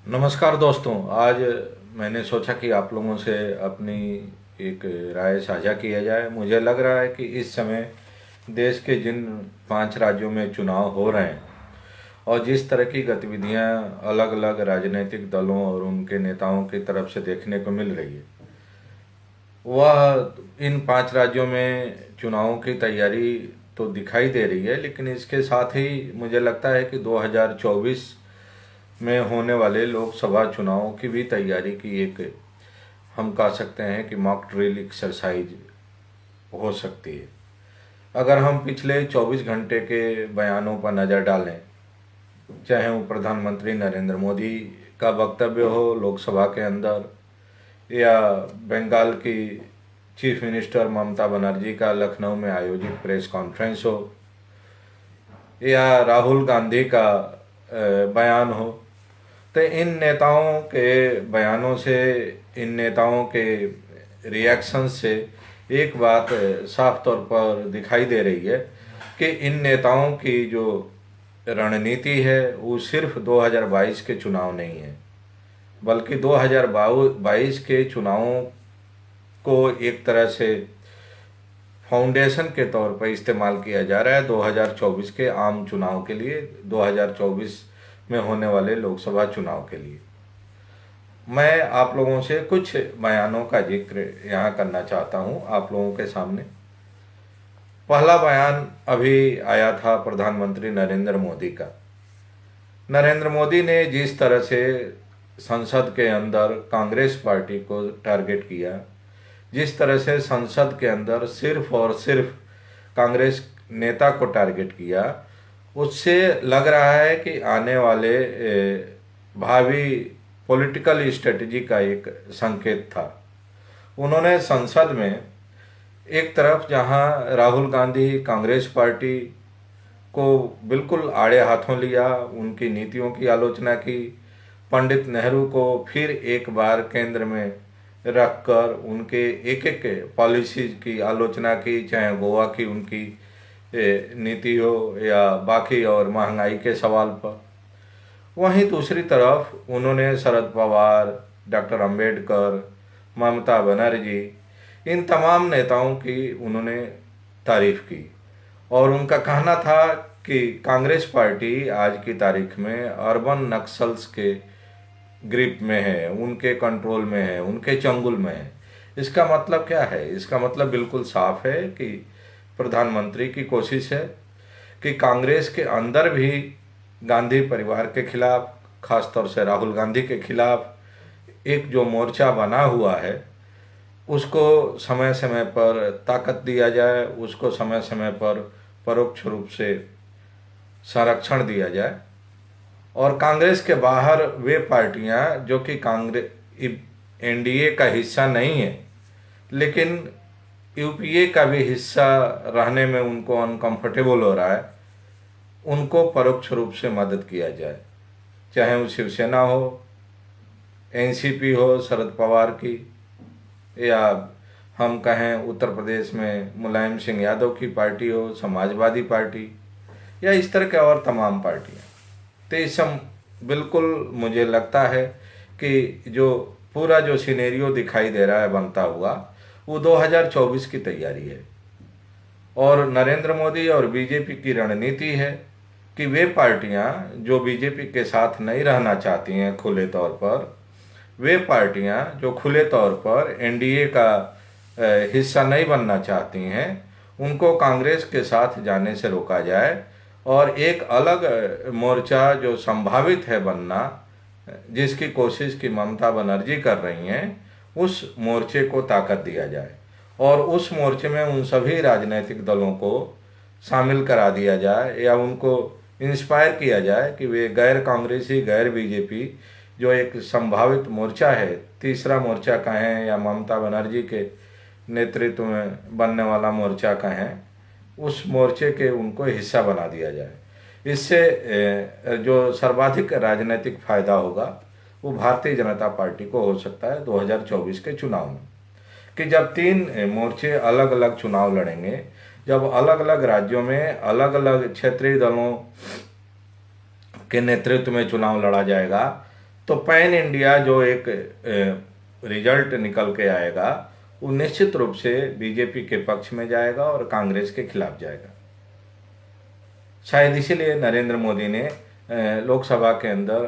नमस्कार दोस्तों। आज मैंने सोचा कि आप लोगों से अपनी एक राय साझा किया जाए। मुझे लग रहा है कि इस समय देश के जिन 5 राज्यों में चुनाव हो रहे हैं और जिस तरह की गतिविधियां अलग अलग राजनीतिक दलों और उनके नेताओं की तरफ से देखने को मिल रही है, वह इन 5 राज्यों में चुनावों की तैयारी तो दिखाई दे रही है, लेकिन इसके साथ ही मुझे लगता है कि 2024 में होने वाले लोकसभा चुनावों की भी तैयारी की एक, हम कह सकते हैं कि मॉक ड्रिल एक्सरसाइज हो सकती है। अगर हम पिछले 24 घंटे के बयानों पर नज़र डालें, चाहे वो प्रधानमंत्री नरेंद्र मोदी का वक्तव्य हो लोकसभा के अंदर, या बंगाल की चीफ मिनिस्टर ममता बनर्जी का लखनऊ में आयोजित प्रेस कॉन्फ्रेंस हो, या राहुल गांधी का बयान हो, तो इन नेताओं के बयानों से, इन नेताओं के रिएक्शन से एक बात साफ तौर पर दिखाई दे रही है कि इन नेताओं की जो रणनीति है वो सिर्फ 2022 के चुनाव नहीं है, बल्कि 2022 के चुनावों को एक तरह से फाउंडेशन के तौर पर इस्तेमाल किया जा रहा है 2024 के आम चुनाव के लिए, 2024 में होने वाले लोकसभा चुनाव के लिए। मैं आप लोगों से कुछ बयानों का जिक्र यहाँ करना चाहता हूँ आप लोगों के सामने। पहला बयान अभी आया था प्रधानमंत्री नरेंद्र मोदी का। नरेंद्र मोदी ने जिस तरह से संसद के अंदर कांग्रेस पार्टी को टारगेट किया, जिस तरह से संसद के अंदर सिर्फ और सिर्फ कांग्रेस नेता को टारगेट किया, उससे लग रहा है कि आने वाले भावी पॉलिटिकल स्ट्रेटजी का एक संकेत था। उन्होंने संसद में एक तरफ जहां राहुल गांधी कांग्रेस पार्टी को बिल्कुल आड़े हाथों लिया, उनकी नीतियों की आलोचना की, पंडित नेहरू को फिर एक बार केंद्र में रखकर उनके एक एक पॉलिसीज की आलोचना की, चाहे गोवा की उनकी नीति हो या बाकी और महंगाई के सवाल पर। वहीं दूसरी तरफ उन्होंने शरद पवार, डॉक्टर अंबेडकर, ममता बनर्जी, इन तमाम नेताओं की उन्होंने तारीफ की और उनका कहना था कि कांग्रेस पार्टी आज की तारीख में अर्बन नक्सल्स के ग्रिप में है, उनके कंट्रोल में है, उनके चंगुल में है। इसका मतलब क्या है? इसका मतलब बिल्कुल साफ है कि प्रधानमंत्री की कोशिश है कि कांग्रेस के अंदर भी गांधी परिवार के खिलाफ, खासतौर से राहुल गांधी के खिलाफ एक जो मोर्चा बना हुआ है उसको समय समय पर ताकत दिया जाए, उसको समय समय पर परोक्ष रूप से संरक्षण दिया जाए। और कांग्रेस के बाहर वे पार्टियां जो कि कांग्रेस एनडीए का हिस्सा नहीं है, लेकिन यूपीए का भी हिस्सा रहने में उनको अनकंफर्टेबल हो रहा है, उनको परोक्ष रूप से मदद किया जाए। चाहे वो शिवसेना हो, एनसीपी हो शरद पवार की, या हम कहें उत्तर प्रदेश में मुलायम सिंह यादव की पार्टी हो, समाजवादी पार्टी, या इस तरह के और तमाम पार्टियां। तो इस सब बिल्कुल मुझे लगता है कि जो पूरा जो सिनेरियो दिखाई दे रहा है बनता हुआ, वो 2024 की तैयारी है। और नरेंद्र मोदी और बीजेपी की रणनीति है कि वे पार्टियां जो बीजेपी के साथ नहीं रहना चाहती हैं खुले तौर पर, वे पार्टियां जो खुले तौर पर एनडीए का हिस्सा नहीं बनना चाहती हैं, उनको कांग्रेस के साथ जाने से रोका जाए और एक अलग मोर्चा जो संभावित है बनना, जिसकी कोशिश की ममता बनर्जी कर रही हैं, उस मोर्चे को ताकत दिया जाए और उस मोर्चे में उन सभी राजनीतिक दलों को शामिल करा दिया जाए या उनको इंस्पायर किया जाए कि वे गैर कांग्रेसी, गैर बीजेपी जो एक संभावित मोर्चा है, तीसरा मोर्चा कहें या ममता बनर्जी के नेतृत्व में बनने वाला मोर्चा कहें, उस मोर्चे के उनको हिस्सा बना दिया जाए। इससे जो सर्वाधिक राजनीतिक फायदा होगा वो भारतीय जनता पार्टी को हो सकता है 2024 के चुनाव में, कि जब 3 मोर्चे अलग अलग चुनाव लड़ेंगे, जब अलग अलग राज्यों में अलग अलग क्षेत्रीय दलों के नेतृत्व में चुनाव लड़ा जाएगा, तो पैन इंडिया जो एक रिजल्ट निकल के आएगा वो निश्चित रूप से बीजेपी के पक्ष में जाएगा और कांग्रेस के खिलाफ जाएगा। शायद इसीलिए नरेंद्र मोदी ने लोकसभा के अंदर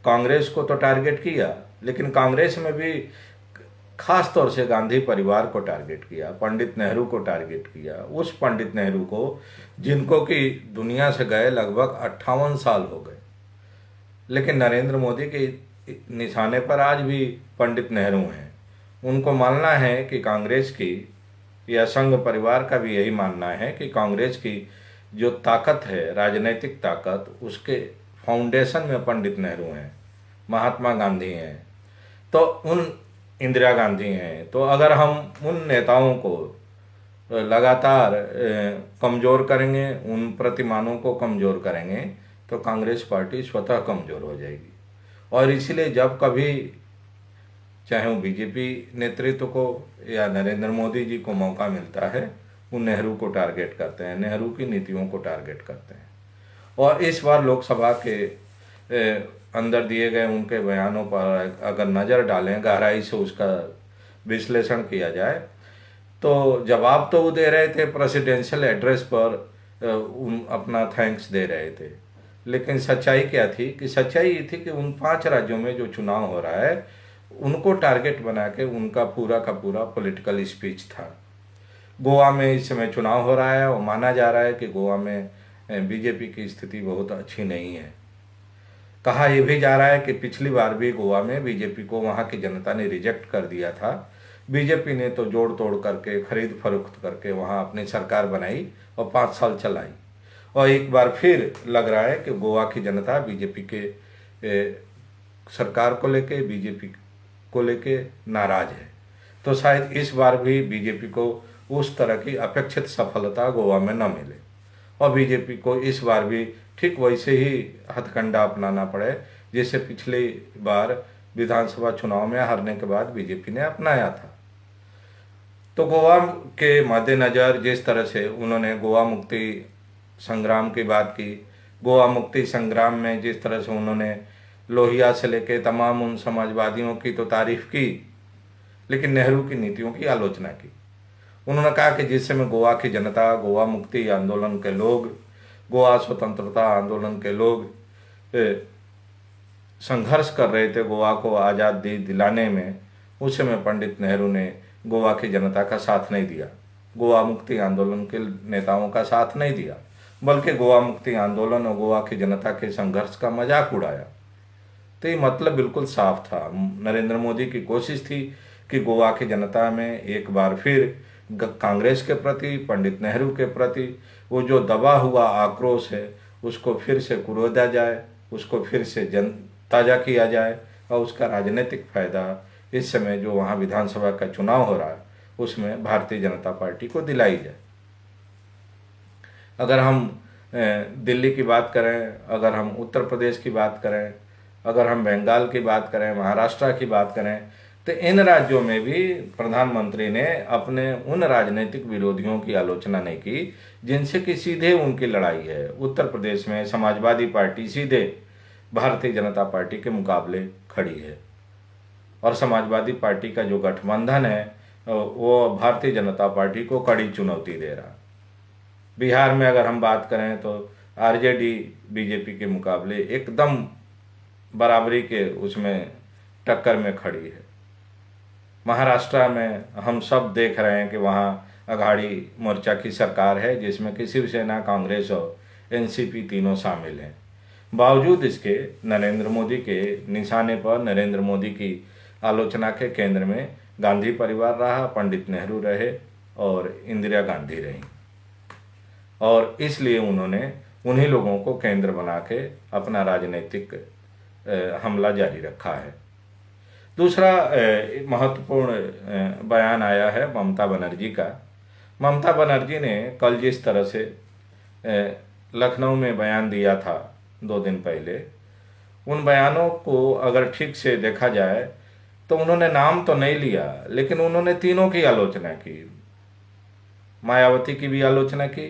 कांग्रेस को तो टारगेट किया, लेकिन कांग्रेस में भी खास तौर से गांधी परिवार को टारगेट किया, पंडित नेहरू को टारगेट किया। उस पंडित नेहरू को जिनको कि दुनिया से गए लगभग 58 साल हो गए, लेकिन नरेंद्र मोदी के निशाने पर आज भी पंडित नेहरू हैं। उनको मानना है कि कांग्रेस की, या संघ परिवार का भी यही मानना है कि कांग्रेस की जो ताकत है, राजनीतिक ताकत, उसके फाउंडेशन में पंडित नेहरू हैं, महात्मा गांधी हैं, तो उन इंदिरा गांधी हैं। तो अगर हम उन नेताओं को लगातार कमज़ोर करेंगे, उन प्रतिमानों को कमज़ोर करेंगे, तो कांग्रेस पार्टी स्वतः कमज़ोर हो जाएगी। और इसीलिए जब कभी चाहे वो बीजेपी नेतृत्व को या नरेंद्र मोदी जी को मौका मिलता है, वो नेहरू को टारगेट करते हैं, नेहरू की नीतियों को टारगेट करते हैं। और इस बार लोकसभा के अंदर दिए गए उनके बयानों पर अगर नज़र डालें, गहराई से उसका विश्लेषण किया जाए, तो जवाब तो वो दे रहे थे प्रेसिडेंशियल एड्रेस पर, अपना थैंक्स दे रहे थे, लेकिन सच्चाई क्या थी? कि सच्चाई ये थी कि उन 5 राज्यों में जो चुनाव हो रहा है उनको टारगेट बना के उनका पूरा का पूरा पॉलिटिकल स्पीच था। गोवा में इस समय चुनाव हो रहा है और माना जा रहा है कि गोवा में बीजेपी की स्थिति बहुत अच्छी नहीं है। कहा यह भी जा रहा है कि पिछली बार भी गोवा में बीजेपी को वहाँ की जनता ने रिजेक्ट कर दिया था। बीजेपी ने तो जोड़ तोड़ करके, खरीद फरोख्त करके वहाँ अपनी सरकार बनाई और 5 साल चलाई, और एक बार फिर लग रहा है कि गोवा की जनता बीजेपी के सरकार को लेके, बीजेपी को लेके नाराज है। तो शायद इस बार भी बीजेपी को उस तरह की अपेक्षित सफलता गोवा में न मिले, और बीजेपी को इस बार भी ठीक वैसे ही हथकंडा अपनाना पड़े जैसे पिछली बार विधानसभा चुनाव में हारने के बाद बीजेपी ने अपनाया था। तो गोवा के मद्देनज़र जिस तरह से उन्होंने गोवा मुक्ति संग्राम की बात की, गोवा मुक्ति संग्राम में जिस तरह से उन्होंने लोहिया से लेके तमाम उन समाजवादियों की तो तारीफ की, लेकिन नेहरू की नीतियों की आलोचना की। उन्होंने कहा कि जिस समय गोवा की जनता, गोवा मुक्ति आंदोलन के लोग, गोवा स्वतंत्रता आंदोलन के लोग संघर्ष कर रहे थे गोवा को आज़ादी दिलाने में, उस समय पंडित नेहरू ने गोवा की जनता का साथ नहीं दिया, गोवा मुक्ति आंदोलन के नेताओं का साथ नहीं दिया, बल्कि गोवा मुक्ति आंदोलन और गोवा की जनता के संघर्ष का मजाक उड़ाया। तो ये मतलब बिल्कुल साफ था। नरेंद्र मोदी की कोशिश थी कि गोवा की जनता में एक बार फिर कांग्रेस के प्रति, पंडित नेहरू के प्रति वो जो दबा हुआ आक्रोश है उसको फिर से कुरोदा जाए, उसको फिर से ताज़ा किया जाए, और उसका राजनीतिक फायदा इस समय जो वहाँ विधानसभा का चुनाव हो रहा है उसमें भारतीय जनता पार्टी को दिलाई जाए। अगर हम दिल्ली की बात करें, अगर हम उत्तर प्रदेश की बात करें, अगर हम बंगाल की बात करें, महाराष्ट्र की बात करें, तो इन राज्यों में भी प्रधानमंत्री ने अपने उन राजनीतिक विरोधियों की आलोचना नहीं की जिनसे कि सीधे उनकी लड़ाई है। उत्तर प्रदेश में समाजवादी पार्टी सीधे भारतीय जनता पार्टी के मुकाबले खड़ी है, और समाजवादी पार्टी का जो गठबंधन है वो भारतीय जनता पार्टी को कड़ी चुनौती दे रहा। बिहार में अगर हम बात करें तो आरजेडी बीजेपी के मुकाबले एकदम बराबरी के उसमें टक्कर में खड़ी है। महाराष्ट्र में हम सब देख रहे हैं कि वहाँ अघाड़ी मोर्चा की सरकार है जिसमें कि शिवसेना, कांग्रेस और एनसीपी तीनों शामिल हैं। बावजूद इसके नरेंद्र मोदी के निशाने पर, नरेंद्र मोदी की आलोचना के केंद्र में गांधी परिवार रहा, पंडित नेहरू रहे और इंदिरा गांधी रहीं, और इसलिए उन्होंने उन्हीं लोगों को केंद्र बना के अपना राजनीतिक हमला जारी रखा है। दूसरा महत्वपूर्ण बयान आया है ममता बनर्जी का। ममता बनर्जी ने कल जिस तरह से लखनऊ में बयान दिया था 2 दिन पहले, उन बयानों को अगर ठीक से देखा जाए तो उन्होंने नाम तो नहीं लिया, लेकिन उन्होंने तीनों की आलोचना की। मायावती की भी आलोचना की,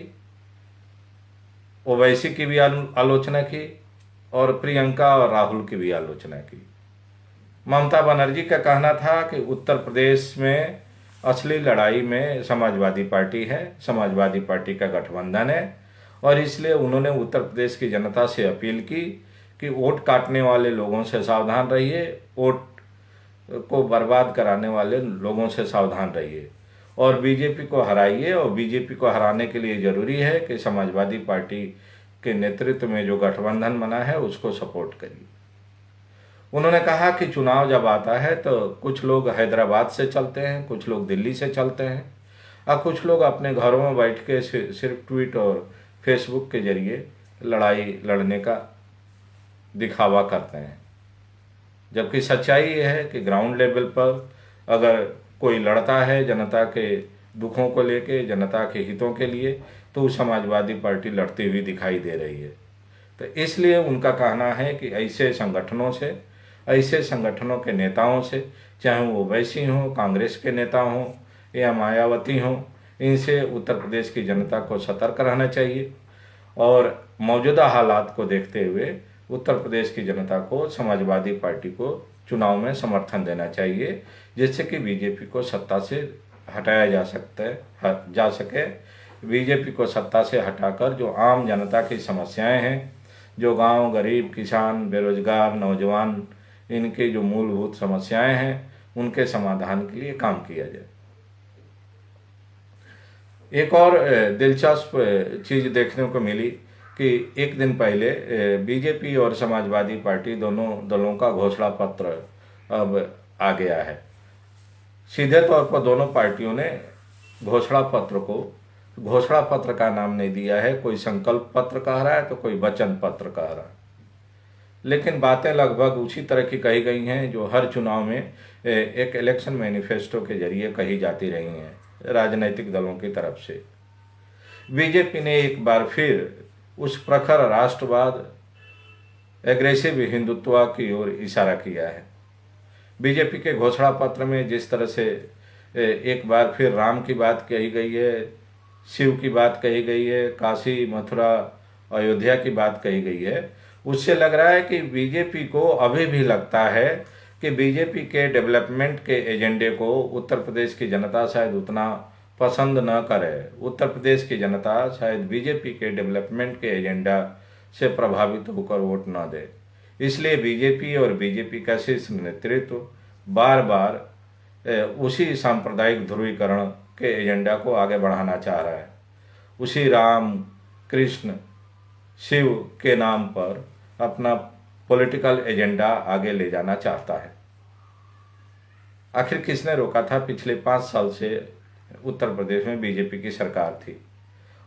ओवैसी की भी आलोचना की, और प्रियंका और राहुल की भी आलोचना की। ममता बनर्जी का कहना था कि उत्तर प्रदेश में असली लड़ाई में समाजवादी पार्टी है, समाजवादी पार्टी का गठबंधन है, और इसलिए उन्होंने उत्तर प्रदेश की जनता से अपील की कि वोट काटने वाले लोगों से सावधान रहिए, वोट को बर्बाद कराने वाले लोगों से सावधान रहिए और बीजेपी को हराइए। और बीजेपी को हराने के लिए ज़रूरी है कि समाजवादी पार्टी के नेतृत्व में जो गठबंधन बना है उसको सपोर्ट करिए। उन्होंने कहा कि चुनाव जब आता है तो कुछ लोग हैदराबाद से चलते हैं, कुछ लोग दिल्ली से चलते हैं, और कुछ लोग अपने घरों में बैठ के सिर्फ ट्वीट और फेसबुक के जरिए लड़ाई लड़ने का दिखावा करते हैं। जबकि सच्चाई ये है कि ग्राउंड लेवल पर अगर कोई लड़ता है जनता के दुखों को लेके, जनता के हितों के लिए, तो समाजवादी पार्टी लड़ती हुई दिखाई दे रही है। तो इसलिए उनका कहना है कि ऐसे संगठनों के नेताओं से, चाहे वो ओवैसी हों, कांग्रेस के नेता हों या मायावती हों, इनसे उत्तर प्रदेश की जनता को सतर्क रहना चाहिए और मौजूदा हालात को देखते हुए उत्तर प्रदेश की जनता को समाजवादी पार्टी को चुनाव में समर्थन देना चाहिए, जिससे कि बीजेपी को सत्ता से हटाया जा सके। बीजेपी को सत्ता से हटाकर जो आम जनता की समस्याएं हैं, जो गांव, गरीब, किसान, बेरोजगार, नौजवान, इनके जो मूलभूत समस्याएं हैं, उनके समाधान के लिए काम किया जाए। एक और दिलचस्प चीज़ देखने को मिली कि एक दिन पहले बीजेपी और समाजवादी पार्टी दोनों दलों का घोषणा पत्र अब आ गया है। सीधे तौर पर दोनों पार्टियों ने घोषणा पत्र का नाम नहीं दिया है। कोई संकल्प पत्र कह रहा है तो कोई वचन पत्र कह रहा है, लेकिन बातें लगभग उसी तरह की कही गई हैं जो हर चुनाव में एक इलेक्शन मैनिफेस्टो के जरिए कही जाती रही हैं राजनीतिक दलों की तरफ से। बीजेपी ने एक बार फिर उस प्रखर राष्ट्रवाद, एग्रेसिव हिंदुत्व की ओर इशारा किया है। बीजेपी के घोषणा पत्र में जिस तरह से एक बार फिर राम की बात कही गई है, शिव की बात कही गई है, काशी, मथुरा, अयोध्या की बात कही गई है, उससे लग रहा है कि बीजेपी को अभी भी लगता है कि बीजेपी के डेवलपमेंट के एजेंडे को उत्तर प्रदेश की जनता शायद उतना पसंद न करे। उत्तर प्रदेश की जनता शायद बीजेपी के डेवलपमेंट के एजेंडा से प्रभावित होकर वोट न दे। इसलिए बीजेपी और बीजेपी का शीर्ष नेतृत्व बार बार उसी सांप्रदायिक ध्रुवीकरण के एजेंडा को आगे बढ़ाना चाह रहा है। उसी राम, कृष्ण, शिव के नाम पर अपना पॉलिटिकल एजेंडा आगे ले जाना चाहता है। आखिर किसने रोका था? पिछले 5 साल से उत्तर प्रदेश में बीजेपी की सरकार थी।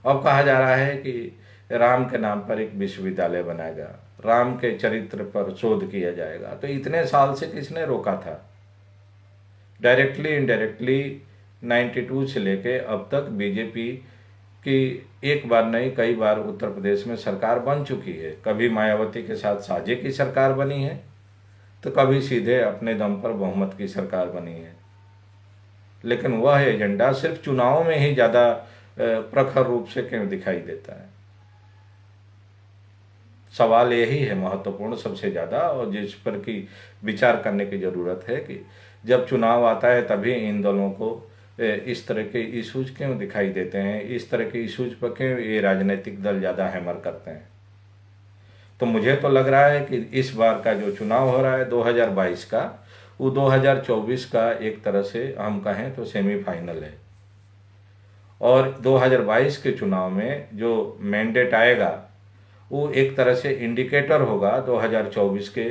अब कहा जा रहा है कि राम के नाम पर एक विश्वविद्यालय बनाएगा, राम के चरित्र पर शोध किया जाएगा। तो इतने साल से किसने रोका था? डायरेक्टली इनडायरेक्टली 92 से लेके अब तक बीजेपी की एक बार नहीं कई बार उत्तर प्रदेश में सरकार बन चुकी है। कभी मायावती के साथ साझे की सरकार बनी है तो कभी सीधे अपने दम पर बहुमत की सरकार बनी है, लेकिन वह एजेंडा सिर्फ चुनाव में ही ज़्यादा प्रखर रूप से क्यों दिखाई देता है? सवाल यही है महत्वपूर्ण सबसे ज़्यादा, और जिस पर कि विचार करने की ज़रूरत है कि जब चुनाव आता है तभी इन दलों को इस तरह के इशूज क्यों दिखाई देते हैं, इस तरह के इशूज पर क्यों ये राजनीतिक दल ज़्यादा हैमर करते हैं। तो मुझे तो लग रहा है कि इस बार का जो चुनाव हो रहा है 2022 का, वो 2024 का एक तरह से हम कहें तो सेमीफाइनल है। और 2022 के चुनाव में जो मैंडेट आएगा वो एक तरह से इंडिकेटर होगा 2024 के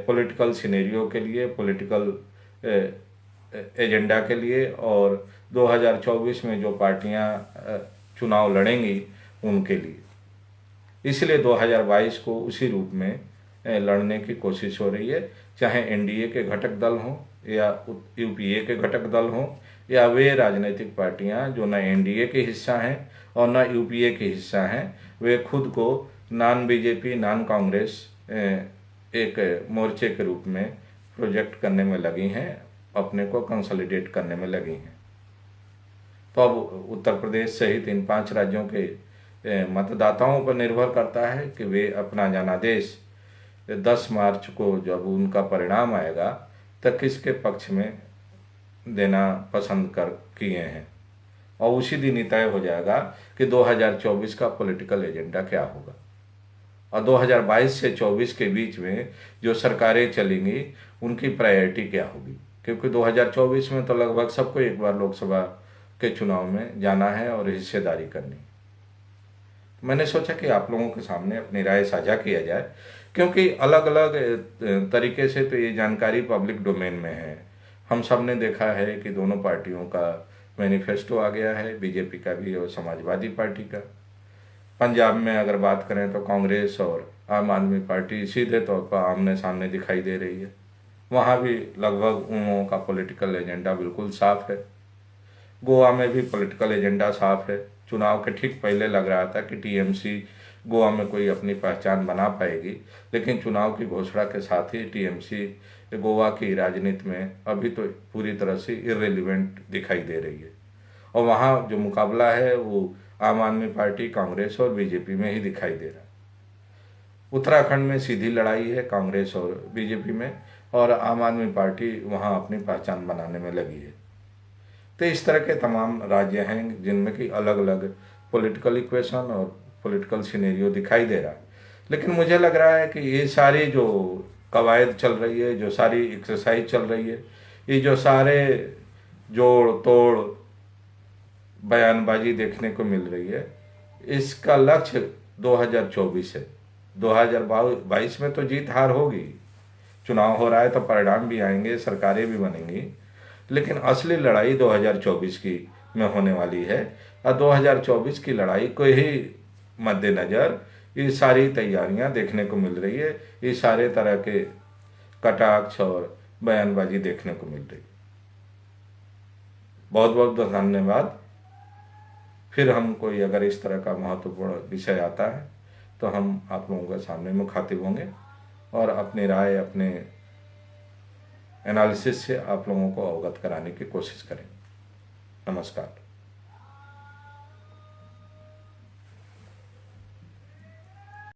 पॉलिटिकल सिनेरियो के लिए, पॉलिटिकल एजेंडा के लिए, और 2024 में जो पार्टियां चुनाव लड़ेंगी उनके लिए। इसलिए 2022 को उसी रूप में लड़ने की कोशिश हो रही है, चाहे एनडीए के घटक दल हों या यूपीए के घटक दल हों या वे राजनीतिक पार्टियां जो न एनडीए के हिस्सा हैं और न यूपीए के हिस्सा हैं, वे खुद को नॉन बीजेपी, नॉन कांग्रेस एक मोर्चे के रूप में प्रोजेक्ट करने में लगी हैं, अपने को कंसोलिडेट करने में लगी हैं। तो अब उत्तर प्रदेश सहित इन 5 राज्यों के मतदाताओं पर निर्भर करता है कि वे अपना जनादेश 10 मार्च को जब उनका परिणाम आएगा तो किसके पक्ष में देना पसंद कर किए हैं, और उसी दिन ही तय हो जाएगा कि 2024 का पॉलिटिकल एजेंडा क्या होगा। और 2022 से 24 के बीच में जो सरकारें चलेंगी उनकी प्रायोरिटी क्या होगी, क्योंकि 2024 में तो लगभग सबको एक बार लोकसभा के चुनाव में जाना है और हिस्सेदारी करनी। मैंने सोचा कि आप लोगों के सामने अपनी राय साझा किया जाए, क्योंकि अलग अलग तरीके से तो ये जानकारी पब्लिक डोमेन में है। हम सब ने देखा है कि दोनों पार्टियों का मैनिफेस्टो आ गया है, बीजेपी का भी और समाजवादी पार्टी का। पंजाब में अगर बात करें तो कांग्रेस और आम आदमी पार्टी सीधे तौर पर आमने सामने दिखाई दे रही है। वहाँ भी लगभग उन लोगों का पॉलिटिकल एजेंडा बिल्कुल साफ है। गोवा में भी पॉलिटिकल एजेंडा साफ है। चुनाव के ठीक पहले लग रहा था कि टीएमसी गोवा में कोई अपनी पहचान बना पाएगी, लेकिन चुनाव की घोषणा के साथ ही टीएमसी गोवा की राजनीति में अभी तो पूरी तरह से इर्रेलिवेंट दिखाई दे रही है। और वहाँ जो मुकाबला है वो आम आदमी पार्टी, कांग्रेस और बीजेपी में ही दिखाई दे रहा है। उत्तराखंड में सीधी लड़ाई है कांग्रेस और बीजेपी में, और आम आदमी पार्टी वहाँ अपनी पहचान बनाने में लगी है। तो इस तरह के तमाम राज्य हैं जिनमें कि अलग अलग पॉलिटिकल इक्वेशन और पॉलिटिकल सिनेरियो दिखाई दे रहा है। लेकिन मुझे लग रहा है कि ये सारी जो कवायद चल रही है, जो सारी एक्सरसाइज चल रही है, ये जो सारे जोड़ तोड़ बयानबाजी देखने को मिल रही है, इसका लक्ष्य 2024 है। 2022 में तो जीत हार होगी, चुनाव हो रहा है तो परिणाम भी आएंगे, सरकारें भी बनेंगी, लेकिन असली लड़ाई 2024 की में होने वाली है। और 2024 की लड़ाई को ही मद्देनज़र ये सारी तैयारियां देखने को मिल रही है, ये सारे तरह के कटाक्ष और बयानबाजी देखने को मिल रही है। बहुत बहुत धन्यवाद। फिर हम कोई अगर इस तरह का महत्वपूर्ण विषय आता है तो हम आप लोगों के सामने मुखातिब होंगे और अपनी राय, अपने एनालिसिस से आप लोगों को अवगत कराने की कोशिश करेंगे। नमस्कार।